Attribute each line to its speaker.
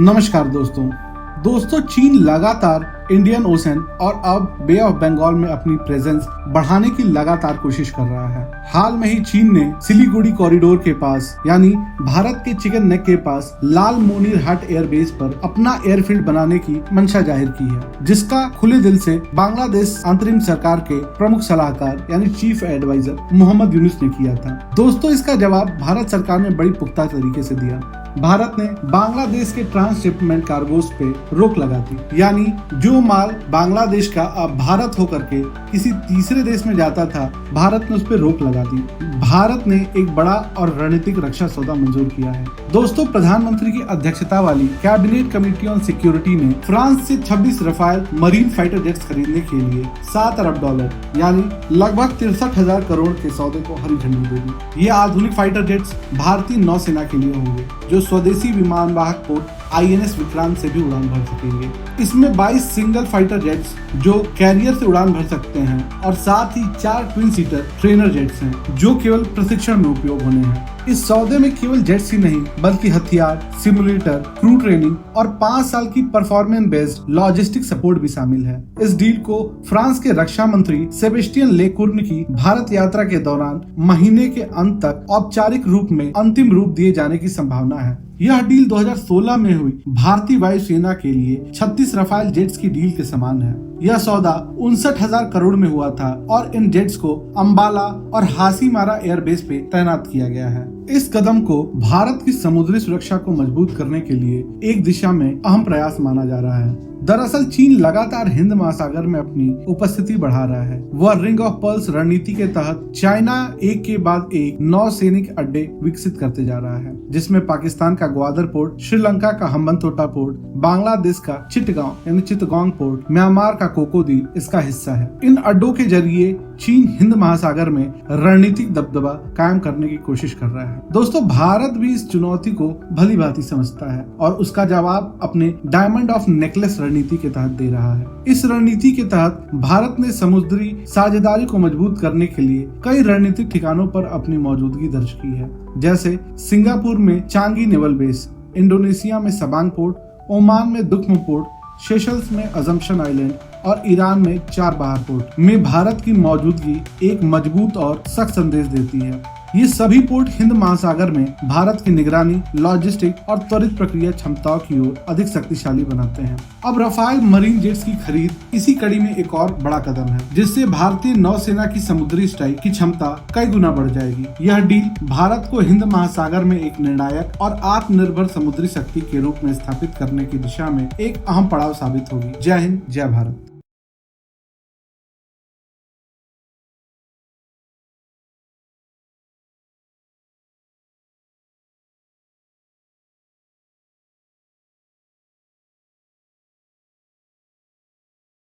Speaker 1: नमस्कार दोस्तों चीन लगातार इंडियन ओशन और अब बे ऑफ बंगाल में अपनी प्रेजेंस बढ़ाने की लगातार कोशिश कर रहा है। हाल में ही चीन ने सिलीगुड़ी कॉरिडोर के पास यानी भारत के चिकन नेक के पास लाल मोनीर हाट एयरबेस पर अपना एयरफील्ड बनाने की मंशा जाहिर की है, जिसका खुले दिल से बांग्लादेश अंतरिम सरकार के प्रमुख सलाहकार यानी चीफ एडवाइजर मोहम्मद यूनुस ने किया था। दोस्तों, इसका जवाब भारत सरकार ने बड़ी पुख्ता तरीके से दिया। भारत ने बांग्लादेश के ट्रांसशिपमेंट कार्गोस पे रोक लगा दी, यानी जो माल बांग्लादेश का अब भारत होकर के किसी तीसरे देश में जाता था, भारत ने उस पर रोक लगा दी। भारत ने एक बड़ा और रणनीतिक रक्षा सौदा मंजूर किया है। दोस्तों, प्रधानमंत्री की अध्यक्षता वाली कैबिनेट कमेटी ऑन सिक्योरिटी ने फ्रांस से 26 रफाल मरीन फाइटर जेट्स खरीदने के लिए $7 अरब यानी लगभग 63,000 करोड़ के सौदे को हरी झंडी दे दी। ये आधुनिक फाइटर जेट्स भारतीय नौसेना के लिए होंगे, जो स्वदेशी विमान वाहक पोत INS विक्रांत से भी उड़ान भर सकेंगे। इसमें 22 सिंगल फाइटर जेट्स जो कैरियर से उड़ान भर सकते हैं और साथ ही 4 ट्विन सीटर ट्रेनर जेट्स हैं, जो केवल प्रशिक्षण में उपयोग होने हैं। इस सौदे में केवल जेट्स ही नहीं बल्कि हथियार, सिमुलेटर, क्रू ट्रेनिंग और 5 साल की परफॉर्मेंस बेस्ड लॉजिस्टिक सपोर्ट भी शामिल है। इस डील को फ्रांस के रक्षा मंत्री सेबेस्टियन लेकुर्न की भारत यात्रा के दौरान महीने के अंत तक औपचारिक रूप में अंतिम रूप दिए जाने की संभावना है। यह डील 2016 में हुई भारतीय वायुसेना के लिए 36 रफाल जेट्स की डील के समान है। यह सौदा 59,000 करोड़ में हुआ था और इन जेट्स को अंबाला और हासीमारा एयरबेस पे तैनात किया गया है। इस कदम को भारत की समुद्री सुरक्षा को मजबूत करने के लिए एक दिशा में अहम प्रयास माना जा रहा है। दरअसल चीन लगातार हिंद महासागर में अपनी उपस्थिति बढ़ा रहा है। वह रिंग ऑफ पर्ल्स रणनीति के तहत चाइना एक के बाद एक नौसैनिक अड्डे विकसित करते जा रहा है, जिसमें पाकिस्तान का ग्वादर पोर्ट, श्रीलंका का हम्बनतोटा पोर्ट, बांग्लादेश का चिटगांव पोर्ट, म्यांमार का कोको द्वीप इसका हिस्सा है। इन अड्डों के जरिए चीन हिंद महासागर में रणनीतिक दबदबा कायम करने की कोशिश कर रहा है। दोस्तों, भारत भी इस चुनौती को भली भांति समझता है और उसका जवाब अपने डायमंड ऑफ नेकलेस रणनीति के तहत दे रहा है। इस रणनीति के तहत भारत ने समुद्री साझेदारी को मजबूत करने के लिए कई रणनीतिक ठिकानों पर अपनी मौजूदगी दर्ज की है, जैसे सिंगापुर में चांगी नेवल बेस, इंडोनेशिया में सबांग पोर्ट, ओमान में दुख्म पोर्ट, सेशल्स में अजम्पशन आइलैंड और ईरान में चाबहार पोर्ट में भारत की मौजूदगी एक मजबूत और सख्त संदेश देती है। ये सभी पोर्ट हिंद महासागर में भारत की निगरानी, लॉजिस्टिक और त्वरित प्रक्रिया क्षमताओं की ओर अधिक शक्तिशाली बनाते हैं। अब रफाल मरीन जेट्स की खरीद इसी कड़ी में एक और बड़ा कदम है, जिससे भारतीय नौसेना की समुद्री स्ट्राइक की क्षमता कई गुना बढ़ जाएगी। यह डील भारत को हिंद महासागर में एक निर्णायक और आत्मनिर्भर समुद्री शक्ति के रूप में स्थापित करने की दिशा में एक अहम पड़ाव साबित होगी। जय हिंद, जय भारत।